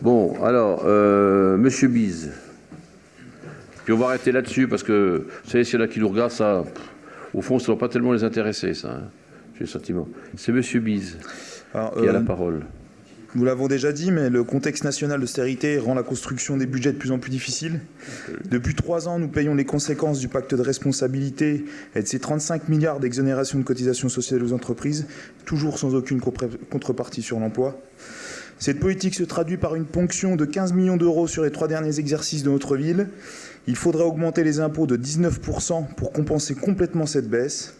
Bon, alors, Monsieur Bise. Puis on va arrêter là-dessus, parce que, vous savez, s'il y en a qui nous regardent, ça, au fond, ça ne va pas tellement les intéresser, ça. Hein. J'ai le sentiment. C'est Monsieur Bise qui a la parole. Nous l'avons déjà dit, mais le contexte national d'austérité rend la construction des budgets de plus en plus difficile. Depuis 3 ans, nous payons les conséquences du pacte de responsabilité et de ces 35 milliards d'exonération de cotisations sociales aux entreprises, toujours sans aucune contrepartie sur l'emploi. Cette politique se traduit par une ponction de 15 millions d'euros sur les 3 derniers exercices de notre ville. Il faudrait augmenter les impôts de 19% pour compenser complètement cette baisse.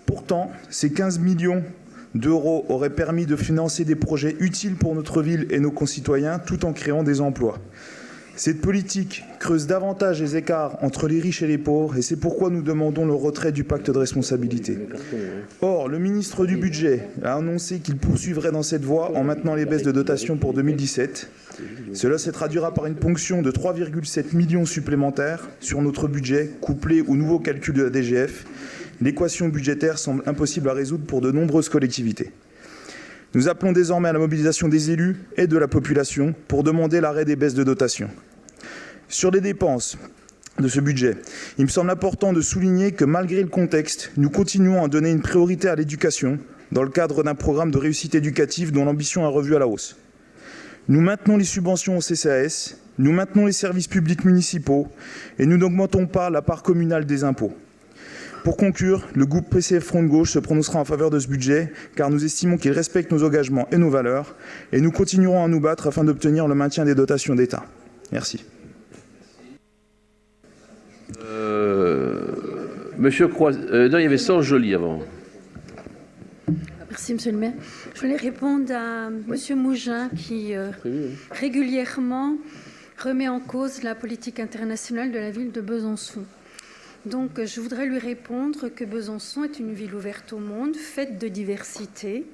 Pourtant, ces 15 millions d'euros auraient permis de financer des projets utiles pour notre ville et nos concitoyens, tout en créant des emplois. Cette politique creuse davantage les écarts entre les riches et les pauvres, et c'est pourquoi nous demandons le retrait du pacte de responsabilité. Or, le ministre du Budget a annoncé qu'il poursuivrait dans cette voie en maintenant les baisses de dotation pour 2017. Cela se traduira par une ponction de 3,7 millions supplémentaires sur notre budget, couplée au nouveau calcul de la DGF. L'équation budgétaire semble impossible à résoudre pour de nombreuses collectivités. Nous appelons désormais à la mobilisation des élus et de la population pour demander l'arrêt des baisses de dotation. Sur les dépenses de ce budget, il me semble important de souligner que malgré le contexte, nous continuons à donner une priorité à l'éducation dans le cadre d'un programme de réussite éducative dont l'ambition est revue à la hausse. Nous maintenons les subventions au CCAS, nous maintenons les services publics municipaux et nous n'augmentons pas la part communale des impôts. Pour conclure, le groupe PCF Front de Gauche se prononcera en faveur de ce budget, car nous estimons qu'il respecte nos engagements et nos valeurs, et nous continuerons à nous battre afin d'obtenir le maintien des dotations d'État. Merci. Monsieur Croix, non, il y avait Serge Joly avant. Merci, Monsieur le maire. Je voulais répondre à Monsieur Mougin qui régulièrement remet en cause la politique internationale de la ville de Besançon. Donc, je voudrais lui répondre que Besançon est une ville ouverte au monde, faite de diversité,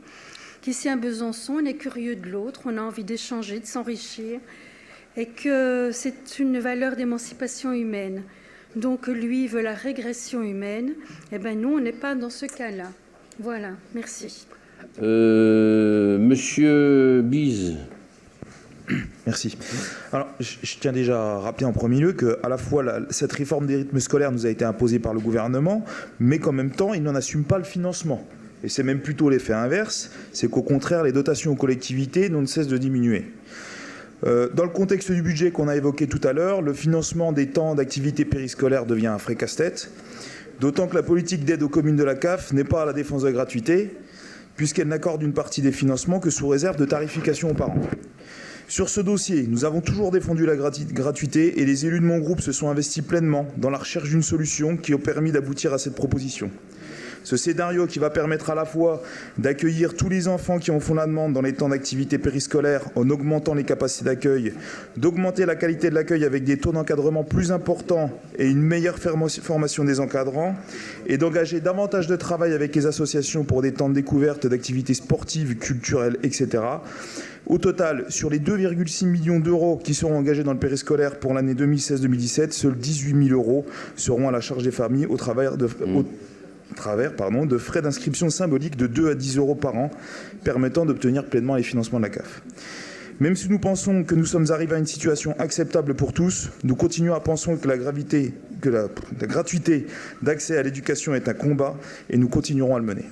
qu'ici à Besançon, on est curieux de l'autre, on a envie d'échanger, de s'enrichir, et que c'est une valeur d'émancipation humaine. Donc, lui veut la régression humaine, et bien nous, on n'est pas dans ce cas-là. Voilà, merci. Monsieur Bise. Merci. Alors, je tiens déjà à rappeler en premier lieu qu'à la fois cette réforme des rythmes scolaires nous a été imposée par le gouvernement, mais qu'en même temps, il n'en assume pas le financement. Et c'est même plutôt l'effet inverse, c'est qu'au contraire, les dotations aux collectivités ne cessent de diminuer. Dans le contexte du budget qu'on a évoqué tout à l'heure, le financement des temps d'activité périscolaire devient un vrai casse-tête, d'autant que la politique d'aide aux communes de la CAF n'est pas à la défense de la gratuité, puisqu'elle n'accorde une partie des financements que sous réserve de tarification aux parents. Sur ce dossier, nous avons toujours défendu la gratuité et les élus de mon groupe se sont investis pleinement dans la recherche d'une solution qui a permis d'aboutir à cette proposition. Ce scénario qui va permettre à la fois d'accueillir tous les enfants qui en font la demande dans les temps d'activité périscolaire en augmentant les capacités d'accueil, d'augmenter la qualité de l'accueil avec des taux d'encadrement plus importants et une meilleure formation des encadrants, et d'engager davantage de travail avec les associations pour des temps de découverte d'activités sportives, culturelles, etc. Au total, sur les 2,6 millions d'euros qui seront engagés dans le périscolaire pour l'année 2016-2017, seuls 18 000 euros seront à la charge des familles au travers de frais d'inscription symboliques de 2 à 10 euros par an, permettant d'obtenir pleinement les financements de la CAF. Même si nous pensons que nous sommes arrivés à une situation acceptable pour tous, nous continuons à penser que la gratuité d'accès à l'éducation est un combat et nous continuerons à le mener.